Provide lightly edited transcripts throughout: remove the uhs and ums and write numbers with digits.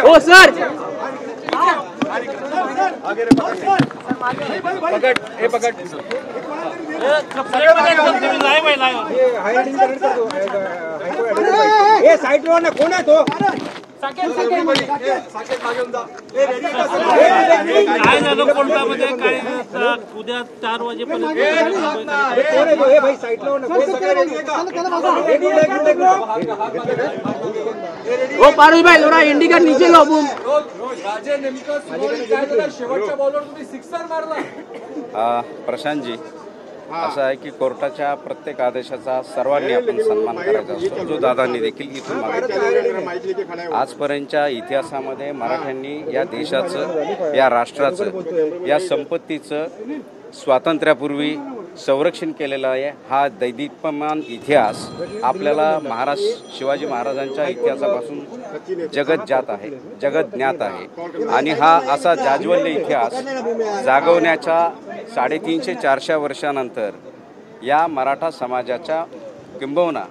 हो सर पकड़ हे पकड़ हे साइड लो ना कोण आहे तो काय झालं कोर्टामध्ये काय उद्या 4 वाजेपर्यंत ओ पारुल भाई थोड़ा इंडिकेटर नीचे लो बूम राजे नेमकं काय झालं शेवटच्या बॉलवर तुम्ही सिक्सर मारला प्रशांत जी असं आहे की कोर्टाच्या प्रत्येक आदेशाचा सर्वांनी आपण सन्मान करायचा असतो जो दादांनी देखील इथून मागितला। आजपर्यंतच्या इतिहासामध्ये मराठ्यांनी या देशाचं या राष्ट्राचं या संपत्तीचं स्वातंत्र्यापूर्वी संरक्षण केलेलं आहे। हा दैदिप्यमान इतिहास आपल्याला शिवाजी महाराजांच्या इतिहासापासून जगत जात आहे, जगत ज्ञात आहे आणि हा असा जाज्वल्य इतिहास जागवण्याच्या 350-400 वर्षानंतर या मराठा समाजाच्या किंबहुना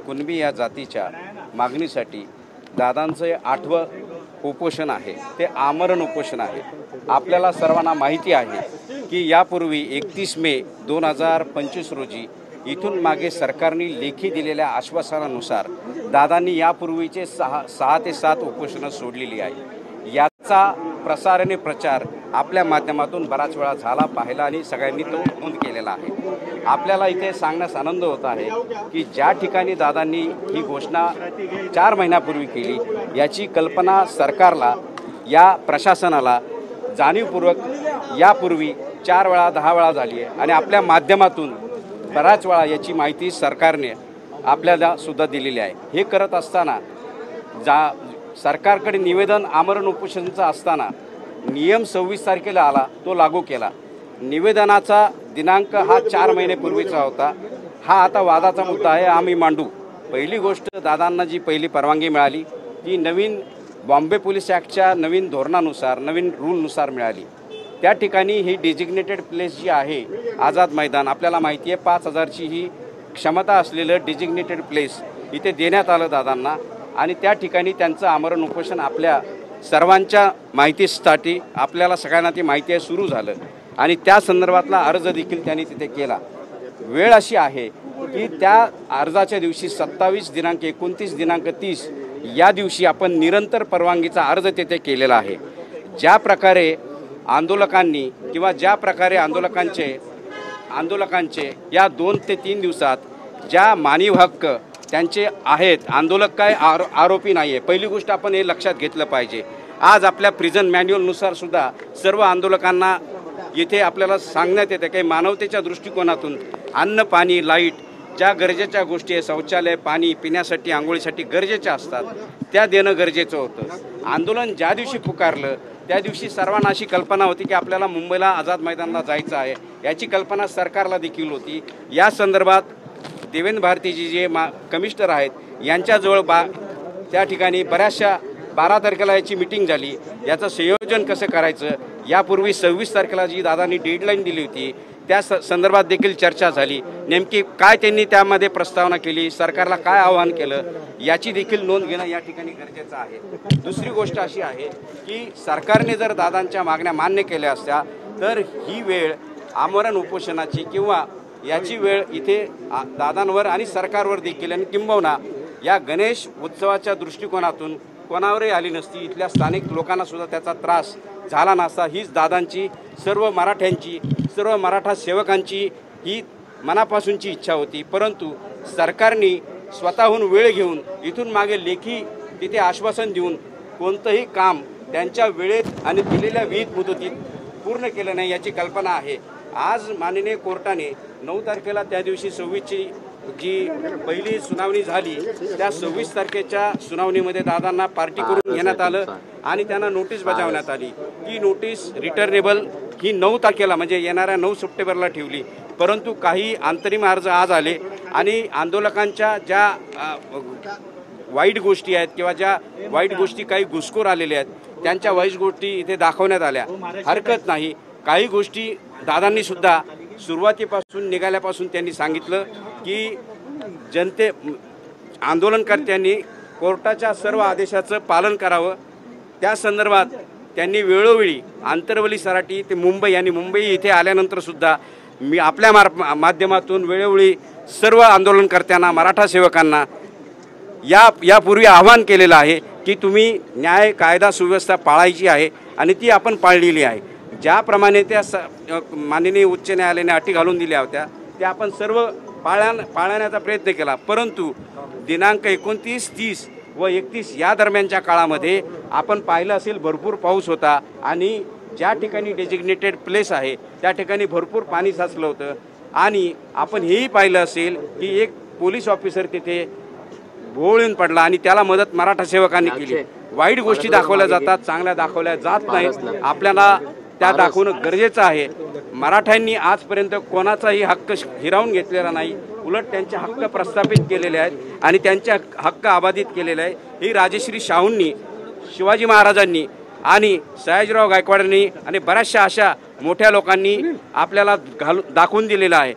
कुणबी या जातीच्या मागणीसाठी दादांचे 8वं उपोषण आहे ते आमरण उपोषण आहे। आपल्याला सर्वांना माहिती आहे की यापूर्वी 31 मे 2025 रोजी इथून मागे सरकारने लेखी दिलेल्या आश्वासनानुसार दादांनी यापूर्वीचे 6 ते 7 उपोषणं सोडलेली आहे। याचा प्रसाराने प्रचार आपल्या माध्यमातून बराच वेळा झाला पाहिला आणि सगळ्यांनी तो नोंद केलेला आहे। आपल्याला इथे सांगण्यास आनंद होत आहे की ज्या ठिकाणी दादांनी ही घोषणा 4 महिन्यापूर्वी केली याची कल्पना सरकारला या प्रशासनाला जाणीवपूर्वक यापूर्वी 4 वेळा 10 वेळा झाली आहे आणि आपल्या माध्यमातून बराच वेळा याची माहिती सरकारने आपल्याला सुद्धा दिलेली आहे। हे करत असताना सरकारकडे निवेदन आमरण उपोषणाचा असताना नियम 26 तारखेला आला, तो लागू केला। निवेदनाचा दिनांक हा 4 महिन्यापूर्वीचा होता। हा आता वादाचा मुद्दा आहे, आम्ही मांडू। पहिली गोष्ट दादांना जी पहिली परवानगी मिळाली ती नवीन बॉम्बे पोलीस ॲक्टच्या नवीन धोरणानुसार नवीन रूलनुसार मिळाली। त्या ठिकाणी ही डेजिग्नेटेड प्लेस जी आहे आझाद मैदान आपल्याला माहिती आहे 5000ची ही क्षमता असलेलं डेजिग्नेटेड प्लेस इथे देण्यात आलं दादांना आणि त्या ठिकाणी त्यांचं आमरण उपोषण आपल्या सर्वांच्या माहितीसाठी आपल्याला सगळ्यांना ती माहिती आहे सुरू झालं आणि त्या संदर्भातला अर्ज देखील त्यांनी तिथे केला। वेळ अशी आहे की त्या अर्जाच्या दिवशी 27 दिनांक 29 दिनांक 30 या दिवशी आपण निरंतर परवानगीचा अर्ज तेथे केलेला आहे। ज्या प्रकारे आंदोलकांनी किंवा ज्या प्रकारे आंदोलकांचे या 2 ते 3 दिवसात ज्या मानवी हक्क त्यांचे आहेत, आंदोलक काय आरोपी नाही आहे। पहिली गोष्ट आपण हे लक्षात घेतलं पाहिजे। आज आपल्या प्रिझन मॅन्युअलनुसार सुद्धा सर्व आंदोलकांना येथे आपल्याला सांगण्यात येते की मानवतेच्या दृष्टिकोनातून अन्न पाणी लाईट ज्या गरजेच्या गोष्टी आहे शौचालय पाणी पिण्यासाठी आंघोळीसाठी गरजेच्या असतात त्या देणं गरजेचं होतं। आंदोलन ज्या दिवशी पुकारलं त्या दिवशी सर्वांना अशी कल्पना होती की आपल्याला मुंबईला आझाद मैदानाला जायचं आहे, याची कल्पना सरकारला देखील होती। या संदर्भात देवेंद्र भारतीजी जे कमिशनर आहेत यांच्याजवळ त्या ठिकाणी बऱ्याचशा 12 तारखेला याची मीटिंग झाली। याचं संयोजन कसं करायचं यापूर्वी 26 तारखेला जी दादांनी डेडलाईन दिली होती त्या संदर्भात देखील चर्चा झाली। नेमकी काय त्यांनी त्यामध्ये प्रस्तावना केली, सरकारला काय आवाहन केलं याची देखील नोंद घेणं या ठिकाणी गरजेचं आहे। दुसरी गोष्ट अशी आहे की सरकारने जर दादांच्या मागण्या मान्य केल्या असत्या तर ही वेळ आमरण उपोषणाची किंवा याची वेळ इथे दादांवर आणि सरकारवर देखील आणि किंबहुना या गणेश उत्सवाच्या दृष्टिकोनातून कोणावरही आली नसती। इथल्या स्थानिक लोकांना सुद्धा त्याचा त्रास झाला नसता। हीच दादांची सर्व मराठ्यांची सर्व मराठा सेवकांची ही मनापासूनची इच्छा होती। परंतु सरकारने स्वतःहून वेळ घेऊन इथून मागे लेखी तिथे आश्वासन देऊन कोणतंही काम त्यांच्या वेळेत आणि दिलेल्या विहित मुदतीत पूर्ण केलं नाही याची कल्पना आहे। आज माननीय कोर्टाने 9 तारखेला त्या दिवशी 26ची जी पहिली सुनावणी झाली त्या 26 तारखेच्या सुनावणीमध्ये दादांना पार्टी करून घेण्यात आलं आणि त्यांना नोटीस बजावण्यात आली। ती नोटीस रिटर्नेबल ही 9 तारखेला म्हणजे येणाऱ्या 9 सप्टेंबरला ठेवली। परंतु काही अंतरिम अर्ज आज आले आणि आंदोलकांच्या ज्या वाईट गोष्टी आहेत किंवा ज्या वाईट गोष्टी काही घुसखोर आलेल्या आहेत त्यांच्या वाईट गोष्टी इथे दाखवण्यात आल्या। हरकत नाही, काही गोष्टी दादांनी सुद्धा सुरुवातीपासून निघाल्यापासून त्यांनी सांगितलं की आंदोलनकर्त्यांनी कोर्टाच्या सर्व आदेशाचं पालन करावं। त्या संदर्भात त्यांनी वेळोवेळी आंतरवली सराटी ते मुंबई आणि मुंबई इथे आल्यानंतरसुद्धा मी आपल्या माध्यमातून वेळोवेळी सर्व आंदोलनकर्त्यांना मराठा सेवकांना यापूर्वी आवाहन केलेलं आहे की तुम्ही न्याय कायदा सुव्यवस्था पाळायची आहे आणि ती आपण पाळलेली आहे। ज्याप्रमाणे त्या माननीय उच्च न्यायालयाने अटी घालून दिल्या होत्या त्या आपण सर्व पाळण्याचा प्रयत्न केला, परंतु दिनांक 29, 30 व 31 या दरम्यानच्या काळामध्ये आपण पाहिलं असेल भरपूर पाऊस होता आणि ज्या ठिकाणी डेजिग्नेटेड प्लेस आहे त्या ठिकाणी भरपूर पाणी साचलं होतं आणि आपण हेही पाहिलं असेल की एक पोलीस ऑफिसर तिथे भोवळून पडला आणि त्याला मदत मराठा सेवकांनी केली। वाईट गोष्टी दाखवल्या जातात, चांगल्या दाखवल्या जात नाहीत, आपल्याला त्या दाखवणं गरजेचं आहे। मराठ्यांनी आजपर्यंत कोणाचाही हक्क हिरावून घेतलेला नाही, उलट त्यांचे हक्क प्रस्थापित केलेले आहेत आणि त्यांचे हक्क अबाधित केलेले आहे। ही राजश्री शाहूंनी, शिवाजी महाराजांनी आणि सयाजीराव गायकवाडांनी आणि बऱ्याचशा अशा मोठ्या लोकांनी आपल्याला दाखवून दिलेलं आहे।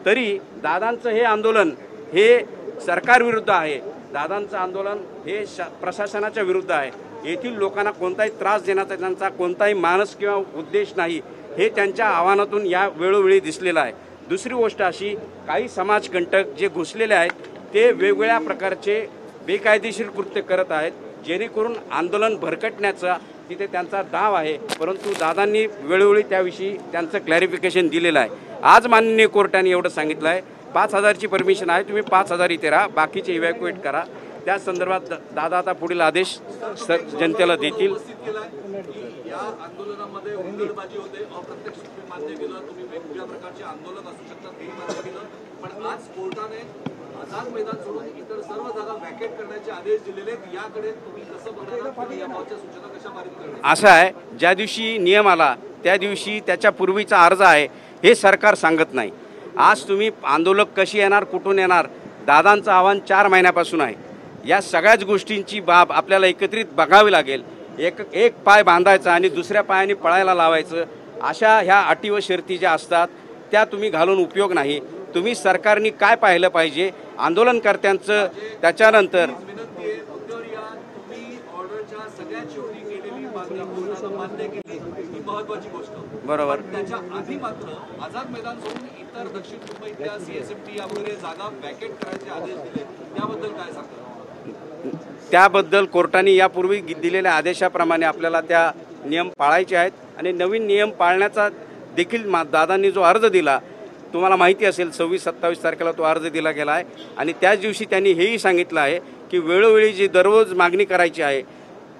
तरी दादांचं हे आंदोलन हे सरकारविरुद्ध आहे, दादांचं आंदोलन हे प्रशासनाच्या विरुद्ध आहे। येथील लोकांना कोणताही त्रास देण्याचा त्यांचा कोणताही मानस किंवा उद्देश नाही, हे त्यांच्या आव्हानातून या वेळोवेळी दिसलेलं आहे। दुसरी गोष्ट अशी, काही समाजकंटक जे घुसलेले आहेत ते वेगवेगळ्या प्रकारचे बेकायदेशीर कृत्य करत आहेत, जेणेकरून आंदोलन भरकटण्याचा तिथे त्यांचा डाव आहे, परंतु दादांनी वेळोवेळी त्याविषयी त्यांचं क्लॅरिफिकेशन दिलेलं आहे। आज माननीय कोर्टाने एवढं सांगितलं आहे 5,000ची परमिशन आहे, तुम्ही 5,000 इथे राहा, बाकीचे इव्हॅक्युएट करा। त्या संदर्भात दादा आता पुढील आदेश जनतेला देतील। या आंदोलनामध्ये उग्रबाजी होते, अप्रत्यक्ष मान्य केलं, तुम्ही वेगवेगळ्या प्रकारचे आंदोलन असू शकतात हे मान्य केलं, पण आज कोर्टाने आझाद मैदान सोडून इतर सर्व जागा वॅकेट करण्याचे आदेश दिलेले, याकडे तुम्ही कसं बघणार, याबाबतच्या सूचना कशा पारित करणार? असं आहे, ज्या दिवशी नियम आला त्या दिवशी त्याच्या पूर्वीचा अर्ज आहे हे सरकार सांगत नाही। आज तुम्ही आंदोलक कशी येणार, कुठून येणार, दादांचं आव्हान 4 महिन्यापासून आहे। या सगळ्याच गोष्टींची बाब आपल्याला एकत्रित बघावी लागेल। एक पाय बांधायचा आणि दुसऱ्या पायाने पळायला लावायचं, अशा ह्या अटी व शर्ती ज्या असतात त्या तुम्ही घालून उपयोग नाही। तुम्ही सरकारने काय पाहिलं पाहिजे आंदोलनकर्त्यांचं, त्याच्यानंतर बरोबर त्याच्या आधी मात्र आझाद मैदान सोडून इतर दक्षिण मुंबईतल्या CSMT वगैरे जागा वॅकेट करायचे आदेश दिले, त्याबद्दल काय सांगता? त्याबद्दल कोर्टाने यापूर्वी दिलेल्या आदेशाप्रमाणे आपल्याला त्या नियम पाळायचे आहेत आणि नवीन नियम पाळण्याचा देखील दादांनी जो अर्ज दिला, तुम्हाला माहिती असेल 26-27 तारखेला तो अर्ज दिला गेला आहे आणि त्याच दिवशी त्यांनी हेही सांगितलं आहे की वेळोवेळी जी दररोज मागणी करायची आहे,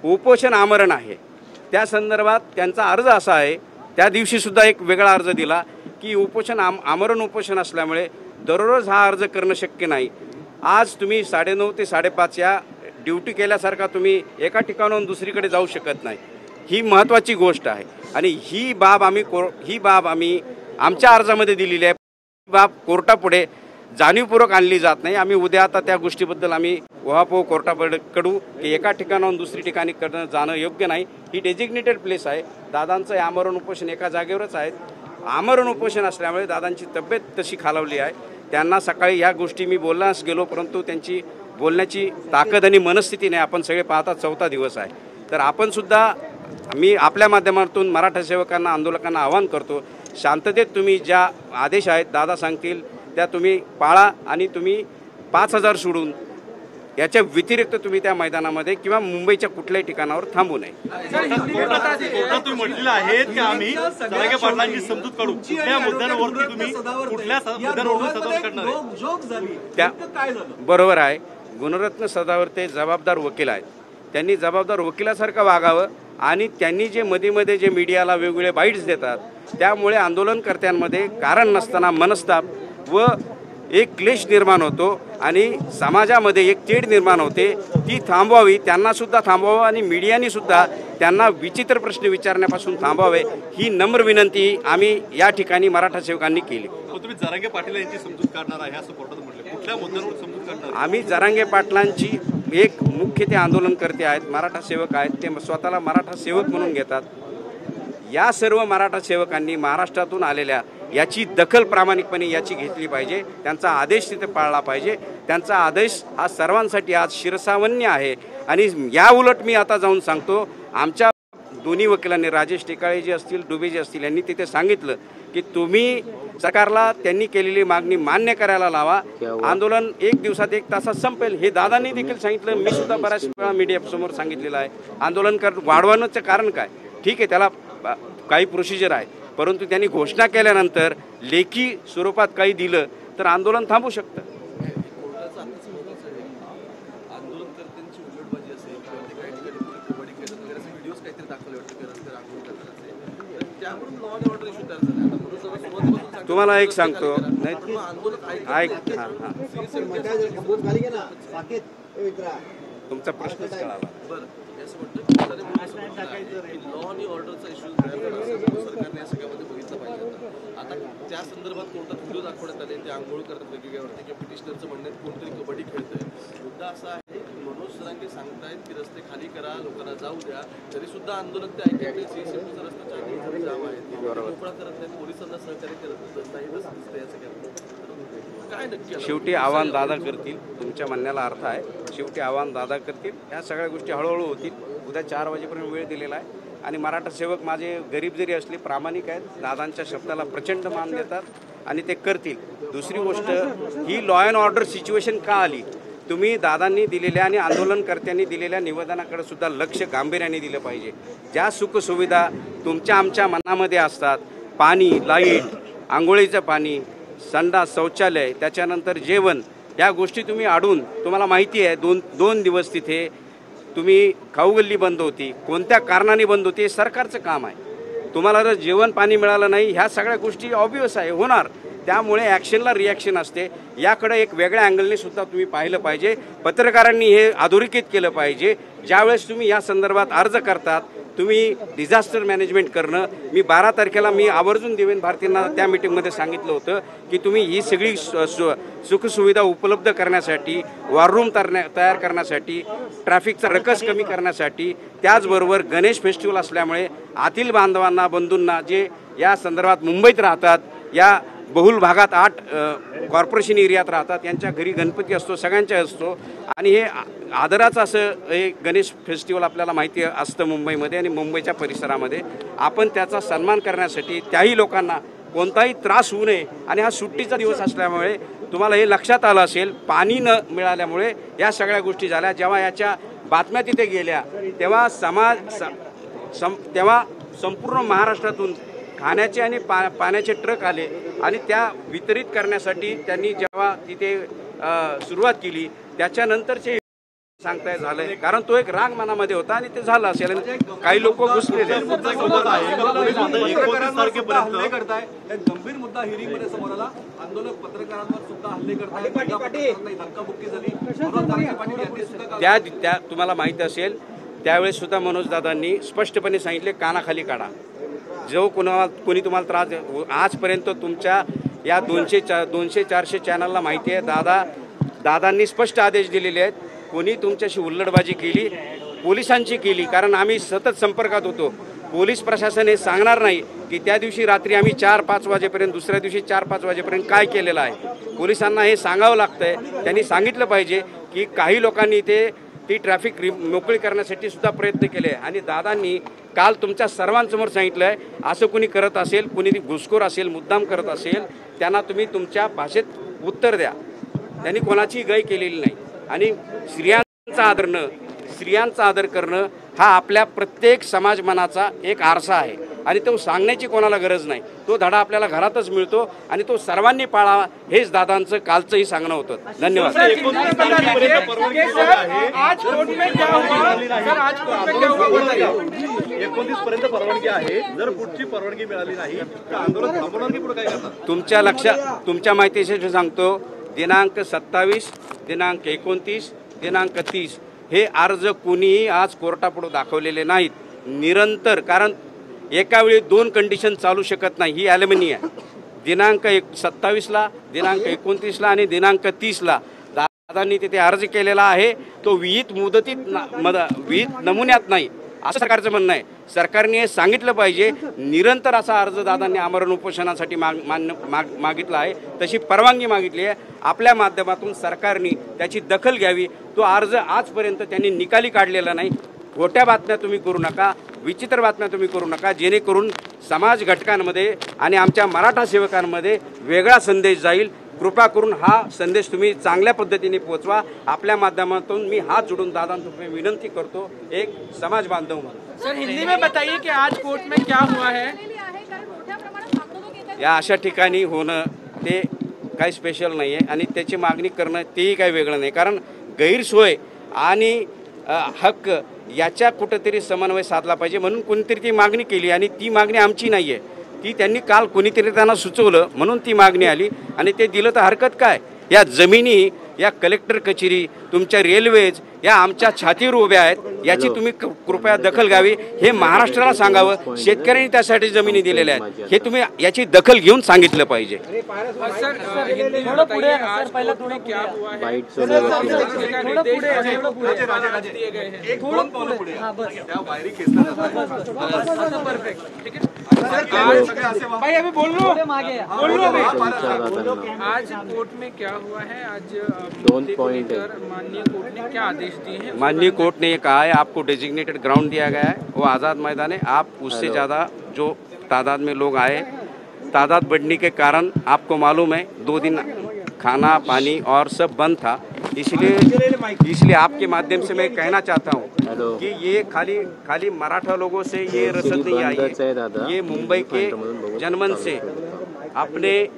उपोषण आमरण आहे, त्या संदर्भात त्यांचा अर्ज असा आहे। त्या दिवशीसुद्धा एक वेगळा अर्ज दिला की उपोषण आमरण उपोषण असल्यामुळे दररोज हा अर्ज करणं शक्य नाही। आज तुम्ही 9:30 ते 5:30 या ड्युटी केल्यासारखा तुम्ही एका ठिकाणाहून दुसरीकडे जाऊ शकत नाही, ही महत्त्वाची गोष्ट आहे आणि ही बाब आम्ही आमच्या अर्जामध्ये दिलेली आहे। ही बाब कोर्टापुढे जाणीवपूर्वक आणली जात नाही। आम्ही उद्या आता त्या गोष्टीबद्दल आम्ही उहापोह कोर्टापुढे कडू की एका ठिकाणाहून दुसरी ठिकाणी जाणं योग्य नाही। ही डेजिग्नेटेड प्लेस आहे, दादांचं आमरण उपोषण एका जागेवरच आहे। आमरण उपोषण असल्यामुळे दादांची तब्येत तशी खालावली आहे, त्यांना सकाळी ह्या गोष्टी मी बोलण्यास गेलो, परंतु त्यांची बोलण्याची ताकद आणि मनस्थिती नाही। आपण सगळे पाहता 4था दिवस आहे, तर आपण सुद्धा मी आपल्या माध्यमातून मराठा सेवकांना आंदोलकांना आवाहन करतो, शांततेत तुम्ही ज्या आदेश आहेत दादा सांगतील त्या तुम्ही पाळा आणि तुम्ही 5,000 सोडून याच्या व्यतिरिक्त तुम्ही त्या मैदानामध्ये किंवा मुंबईच्या कुठल्याही ठिकाणावर थांबू नये। तुम्ही म्हटलेलं आहे की आम्ही जरांगे पाटलांची समजूत काढू, कुठल्या मुद्द्यांवरती तुम्ही कुठल्या मुद्द्यांवरून समजूत काढणार आहे? त्या बरोबर आहे, गुणरत्न सदावर्ते जबाबदार वकील आहेत, त्यांनी जबाबदार वकिलासारखं वागावं आणि त्यांनी जे मध्ये जे मीडियाला वेगवेगळे बाईट्स देतात त्यामुळे आंदोलनकर्त्यांमध्ये कारण नसताना मनस्ताप व एक क्लेश निर्माण होतो आणि समाजामध्ये एक तेढ निर्माण होते, ती थांबवावी, त्यांनासुद्धा थांबवावं आणि मीडियाने सुद्धा त्यांना विचित्र प्रश्न विचारण्यापासून थांबवावे, ही नम्र विनंती आम्ही या ठिकाणी मराठा सेवकांनी केली। तुम्ही जरांगे पाटील यांची समजूत काढणार आहे असं कोर्टात म्हटलं, कुठल्या मुद्द्यांवर समजूत काढणार? आम्ही जरांगे पाटलांची एक मुख्य ते आंदोलनकर्ते आहेत, मराठा सेवक आहेत, ते स्वतःला मराठा सेवक म्हणून घेतात। या सर्व मराठा सेवकांनी महाराष्ट्रातून आलेल्या याची दखल प्रामाणिकपणे याची घेतली पाहिजे, त्यांचा आदेश तिथे पाळला पाहिजे. त्यांचा आदेश हा सर्वांसाठी आज शिरसावन्य आहे. आणि या उलट मी आता जाऊन सांगतो, आमच्या दोन्ही वकिलांनी राजेश टेकाळे जे असतील, डुबे जे असतील, यांनी तिथे सांगितलं की तुम्ही सरकारला त्यांनी केलेली मागणी मान्य करायला लावा, आंदोलन 1 दिवसात 1 तासात संपेल. हे दादांनी देखील सांगितलं, मी सुद्धा बऱ्याच वेळा मीडियासमोर सांगितलेलं आहे. आंदोलन वाढवण्याचं कारण काय? ठीक आहे, त्याला काही प्रोसिजर आहे, परंतु त्यांनी घोषणा केल्यानंतर लेखी स्वरूपात काही दिलं तर आंदोलन थांबू शकतं. आंदोलनकर्त्यांची उलटबाजी असेल किंवा ते काही ठिकाणी कबड्डी खेळत वगैरे असे व्हिडिओज काहीतरी दाखवले वाटतं की रस्त्यावर आंदोलन करत असेल, तर त्यावरून लॉ अँड ऑर्डर इश्यू तयार झाला. आता म्हणून सगळं सुरुवातीपासून तुम्हाला एक सांगतो, नाही आंदोलन ऐक, हां हां, तुमचा प्रश्नच कळाला. बरं, असं म्हटलं की लॉ आणि ऑर्डरचा इश्यू तयार झाला असं सरकारने या सगळ्यामध्ये बघितलं पाहिजे होतं. आता त्या संदर्भात कोणता व्हिडिओ दाखवण्यात आले, ते आंघोळ करतात वेगवेगळ्यावरती किंवा पिटिशनरचं म्हणणं कोणतरी कबड्डी खेळतंय. मुद्दा असा आहे की मनोज सरांगे सांगतायत की रस्ते खाली करा, लोकांना जाऊ द्या, तरी सुद्धा आंदोलन ते ऐकत नाही. सीएसएफचा रस्त्याच्या जाम आहे, मोकळा करत नाहीत, पोलिसांना सहकार्य करत नाही, तसं दिसतं या सगळ्यात. काय नक्की शेवटी आव्हान दादा करतील, तुमच्या म्हणण्याला अर्थ आहे. शेवटी आव्हान दादा करतील, या सगळ्या गोष्टी हळूहळू होतील. उद्या 4 वाजेपर्यंत वेळ दिलेला आहे आणि मराठा सेवक माझे गरीब जरी असले प्रामाणिक आहेत, दादांच्या शब्दाला प्रचंड मान देतात आणि ते करतील. दुसरी गोष्ट, ही लॉ अँड ऑर्डर सिच्युएशन का आली? तुम्ही दादांनी दिलेल्या आणि आंदोलनकर्त्यांनी दिलेल्या निवेदनाकडे सुद्धा लक्ष गांभीर्याने दिलं पाहिजे. ज्या सुखसुविधा तुमच्या आमच्या मनामध्ये असतात, पाणी, लाईट, आंघोळीचं पाणी, संडास, शौचालय, त्याच्यानंतर जेवण, या गोष्टी तुम्ही अडून, तुम्हाला माहिती आहे 2 दिवस तिथे तुम्ही खाऊगल्ली बंद होती, कोणत्या कारणाने बंद होती, हे सरकारचं काम आहे. तुम्हाला जर जेवण पाणी मिळालं नाही, ह्या सगळ्या गोष्टी ऑब्वियस आहे, होणार. त्यामुळे ॲक्शनला रिॲक्शन असते. याकडे एक वेगळ्या अँगलने सुद्धा तुम्ही पाहिलं पाहिजे. पत्रकारांनी हे अधोरेखित केलं पाहिजे. ज्यावेळेस तुम्ही या संदर्भात अर्ज करतात, तुम्ही डिझास्टर मॅनेजमेंट करणं, मी 12 तारखेला मी आवर्जून देवेंद्र भारतींना त्या मीटिंगमध्ये सांगितलं होतं की तुम्ही ही सगळी सुखसुविधा उपलब्ध करण्यासाठी, वॉर रूम तयार करण्यासाठी, ट्रॅफिकचा रकस कमी करण्यासाठी, त्याचबरोबर गणेश फेस्टिवल असल्यामुळे आतील बांधवांना, बंधूंना जे या संदर्भात मुंबईत राहतात, या बहुल भागात 8 कॉर्पोरेशन एरियात राहतात, यांच्या घरी गणपती असतो, सगळ्यांच्या असतो. आणि हे आदराचं असं हे गणेश फेस्टिवल आपल्याला माहिती असतं मुंबईमध्ये आणि मुंबईच्या परिसरामध्ये. आपण त्याचा सन्मान करण्यासाठी त्याही लोकांना कोणताही त्रास होऊ नये, आणि हा सुट्टीचा दिवस असल्यामुळे तुम्हाला हे लक्षात आलं असेल, पाणी न मिळाल्यामुळे या सगळ्या गोष्टी झाल्या. जेव्हा याच्या बातम्या तिथे गेल्या तेव्हा तेव्हा संपूर्ण महाराष्ट्रातून खाण्याचे आणि पाण्याचे ट्रक आले आणि त्या वितरित करण्यासाठी त्यांनी जेव्हा तिथे सुरुवात केली, त्याच्यानंतरचे सांगताय झालंय, कारण तो एक राग मनामध्ये होता आणि ते झालं असेल. काही लोक घुसलेले गंभीर मुद्दा हिअरिंग मध्ये समोर आला. आंदोलक पत्रकारांवर सुद्धा हल्ले करतात, धक्काबुक्की झाली. त्या तुम्हाला माहिती असेल, त्यावेळेस सुद्धा मनोज दादांनी स्पष्टपणे सांगितले, कानाखाली काढा. जो कोणी तुम्हाला त्रास, आजपर्यंत तुमच्या या 200-400 चॅनलला माहिती आहे, दादांनी स्पष्ट आदेश दिलेले आहेत. कोणी तुमच्याशी उल्लडबाजी केली, पोलिसांची केली, कारण आम्ही सतत संपर्कात होतो. पोलीस प्रशासन हे सांगणार नाही की त्या दिवशी रात्री आम्ही 4-5 वाजेपर्यंत, दुसऱ्या दिवशी 4-5 वाजेपर्यंत काय केलेलं आहे. पोलिसांना हे सांगावं लागतंय. त्यांनी सांगितलं पाहिजे की काही लोकांनी इथे ती ट्रॅफिक मोकळी करण्यासाठी सुद्धा प्रयत्न केले. आणि दादांनी काल तुमच्या सर्वांसमोर सांगितलं आहे, असं कुणी करत असेल, कुणी घुसखोर असेल, मुद्दाम करत असेल, त्यांना तुम्ही तुमच्या भाषेत उत्तर द्या. त्यांनी कोणाची गय केलेली नाही. आणि स्त्रियांचा आदर करणं हा आपल्या प्रत्येक समाज मनाचा एक आरसा आहे आणि तो सांगण्याची कोणाला गरज नाही. तो धडा आपल्याला घरातच मिळतो आणि तो सर्वांनी पाळावा, हेच दादांचं कालचंही सांगणं होतं. धन्यवाद. 29 पर्यंत परवानगी आहे. जर पुढची परवानगी मिळाली नाही तर आंदोलन थांबवणार की पुढे काय करणार? तुमच्या माहितीसाठी सांगतो, दिनांक 27, दिनांक 29, दिनांक 30 हे अर्ज कुणीही आज कोर्टापुढे दाखवलेले नाहीत. निरंतर, कारण एका वेळी 2 कंडिशन चालू शकत नाही, ही ॲल्युमिनी आहे. दिनांक 27ला, दिनांक 29ला आणि दिनांक 30ला दादांनी तिथे अर्ज केलेला आहे. तो विहित नमुन्यात नाही, असं सरकारचं म्हणणं आहे. सरकारने हे सांगितलं पाहिजे. निरंतर असा अर्ज दादांनी आमरण उपोषणासाठी मागितला आहे, तशी परवानगी मागितली आहे. आपल्या माध्यमातून सरकारने त्याची दखल घ्यावी. तो अर्ज आजपर्यंत त्यांनी निकाली काढलेला नाही. खोट्या बातम्या तुम्ही करू नका, विचित्र बातम्या तुम्ही करू नका, जेणेकरून समाज घटकांमध्ये आणि आमच्या मराठा सेवकांमध्ये वेगळा संदेश जाईल. कृपा करून हा संदेश तुम्ही चांगल्या पद्धतीने पोहोचवा. आपल्या माध्यमातून मी हात जोडून दादांना विनंती करतो, एक समाज बांधव म्हणून. सर, हिंदी में बताइए कि आज कोर्ट में क्या हुआ है. या अशा ठिकाणी होणं ते काही स्पेशल नाही आहे आणि त्याची मागणी करणं तेही काही वेगळं नाही. कारण गैरसोय आणि हक्क याच्या कुठंतरी समन्वय साधला पाहिजे, म्हणून कोणीतरी ती मागणी केली आणि ती मागणी आमची नाही आहे. ती त्यांनी काल कोणीतरी त्यांना सुचवलं म्हणून ती मागणी आली आणि ते दिलं तर हरकत काय. या जमिनी, या कलेक्टर कचेरी, तुमच्या रेल्वेज या आमच्या छातीवर उभ्या आहेत. याची तुम्ही कृपया दखल घ्यावी. हे महाराष्ट्राला सांगावं. शेतकऱ्यांनी त्यासाठी जमिनी दिलेल्या आहेत. हे तुम्ही याची दखल घेऊन सांगितलं पाहिजे. भाई अभी बोल लो अभी. आज कोर्ट में क्या हुआ है. आज माननीय कोर्ट ने क्या आदेश दिए हैं. माननीय कोर्ट ने ये कहा है आपको डेजिग्नेटेड ग्राउंड दिया गया है, वो आज़ाद मैदान है. आप उससे ज़्यादा जो तादाद में लोग आए, तादाद बढ़ने के कारण आपको मालूम है 2 दिन खाना पानी और सब बंद था. इसलिए आपके माध्यम से मैं कहना चाहता हूँ कि ये खाली मराठा लोगों से ये रसद नहीं आई है. ये मुंबई के जनमन से अपने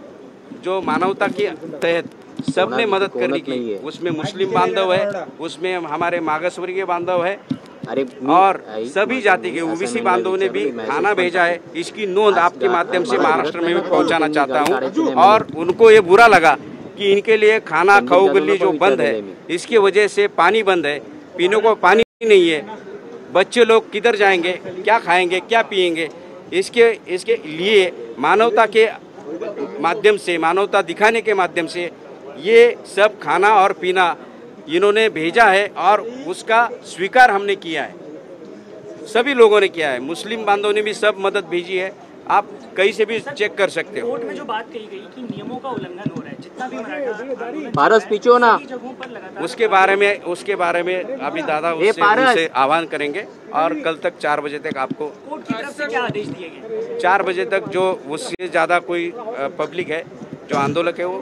जो मानवता के तहत सबने मदद करने की. उसमें मुस्लिम बांधव है, उसमें हमारे मागासवर्गीय बांधव है और सभी जाति के ओबीसी बांधवों ने भी खाना भेजा है. इसकी नोंद आपके माध्यम से महाराष्ट्र में भी पहुंचाना चाहता हूं. और उनको ये बुरा लगा कि इनके लिए खाना खाऊ गली जो बंद है, इसकी वजह से पानी बंद है, पीने को पानी नहीं है. बच्चे लोग किधर जाएंगे, क्या खाएंगे, क्या पिएंगे. इसके लिए मानवता के माध्यम से, मानवता दिखाने के माध्यम से ये सब खाना और पीना इन्होंने भेजा है और उसका स्वीकार हमने किया है. सभी लोगों ने किया है. मुस्लिम बांधवों ने भी सब मदद भेजी है. आप कहीं से भी चेक कर सकते हो. कोर्ट में जो बात कही गई कि नियमों का उल्लंघन हो रहा है, जितना भी मराठा पारस पीछे ना, उसके बारे में अभी दादा उससे आह्वान करेंगे और कल तक 4 बजे तक आपको. कोर्ट की तरफ से क्या आदेश दिए गए. 4 बजे तक जो उससे ज़्यादा कोई पब्लिक है, जो आंदोलक है, वो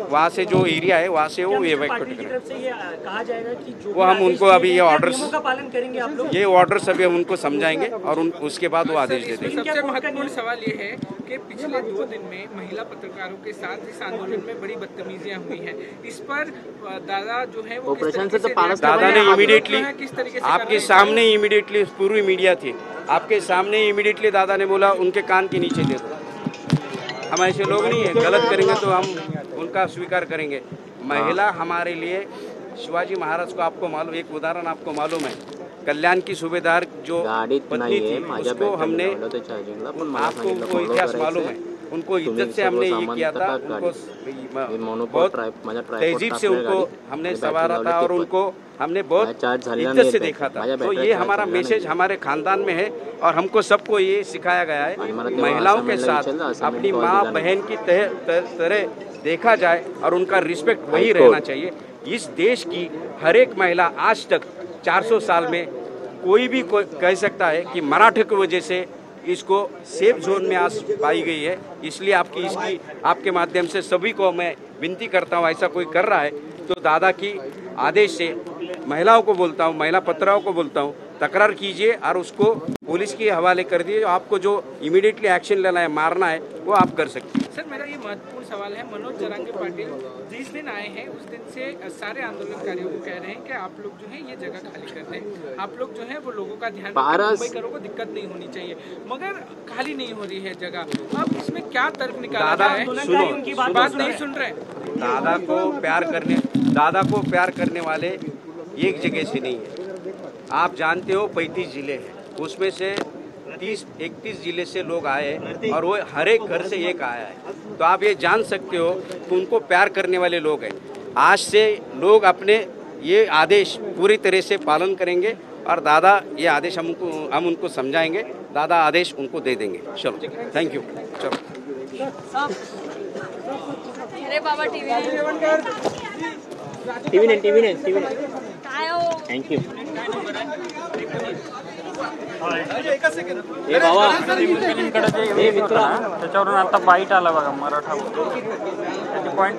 वहाँ से जो एरिया है वहाँ से वो पार्टी की तरफ से ये कहा जाएगा कि जो वो हम उनको अभी ये ऑर्डर्स का पालन करेंगे आप लोग. ये ऑर्डर्स अभी हम उनको समझाएंगे और उसके बाद वो आदेश दे देंगे. सबसे महत्वपूर्ण सवाल ये है कि पिछले 2 दिन में महिला पत्रकारों के साथ इस आंदोलन में बड़ी बदतमीजियां हुई हैं. इस पर दादा जो है वो दादा ने इमीडिएटली आपके सामने इमीडिएटली पूरी मीडिया थी, आपके सामने इमीडिएटली दादा ने बोला उनके कान के नीचे दे दो. हम ऐसे लोग नहीं है, गलत करेंगे तो हम उनका स्वीकार करेंगे. महिला हमारे लिए शिवाजी महाराज को आपको मालूम, एक उदाहरण आपको मालूम है, कल्याण की सूबेदार जो पत्नी थी उसको हमने, आपको वो इतिहास मालूम है, उनको इज्जत से हमने ये किया था. उनको बहुत तहजीब से उनको हमने संवारा था और उनको हमने बहुत इज्जत से देखा था. तो ये हमारा मैसेज हमारे खानदान में है और हमको सबको ये सिखाया गया है. महिलाओं के साथ अपनी माँ बहन की तरह देखा जाए और उनका रिस्पेक्ट वही रहना चाहिए. इस देश की हर एक महिला आज तक 400 साल में कोई भी कह सकता है कि मराठे की वजह से इसको सेफ जोन में आज पाई गई है. इसलिए आपके माध्यम से सभी को मैं विनती करता हूँ, ऐसा कोई कर रहा है तो दादा की आदेश से महिलाओं को बोलता हूँ, महिला पत्रकारों को बोलता हूँ, तकरार कीजिए और उसको पुलिस के हवाले कर दिए. आपको जो इमीडिएटली एक्शन लेना है, मारना है, वो आप कर सकते हैं. सर, मेरा ये महत्वपूर्ण सवाल है. मनोज जरांगे पाटिल जिस दिन आए हैं उस दिन से सारे आंदोलनकारियों को कह रहे हैं कि आप लोग जो है ये जगह खाली कर दें. आप लोग जो है वो लोगों का ध्यान रखें, मुंबईकरों को दिक्कत नहीं होनी चाहिए, मगर खाली नहीं हो रही है जगह. अब इसमें क्या तर्क निकाला जा रहा है. सुनो, उनकी बात नहीं सुन रहे. दादा को प्यार करने वाले एक जगह से नहीं है. आप जानते हो 35 जिले हैं, उसमें से 30-31 जिले से लोग आए और वो हर एक घर से एक आया है. तो आप ये जान सकते हो कि उनको प्यार करने वाले लोग हैं. आज से लोग अपने ये आदेश पूरी तरह से पालन करेंगे और दादा ये आदेश हम उनको समझाएंगे, दादा आदेश उनको दे देंगे। चलो थैंक यू। चलो अरे बाबा टीव्ही टीव्ही काय हो थँक्यू। हे बाबा हे मित्रा त्याच्यावरून आता बाईट आला बघा मराठा त्याचे पॉइंट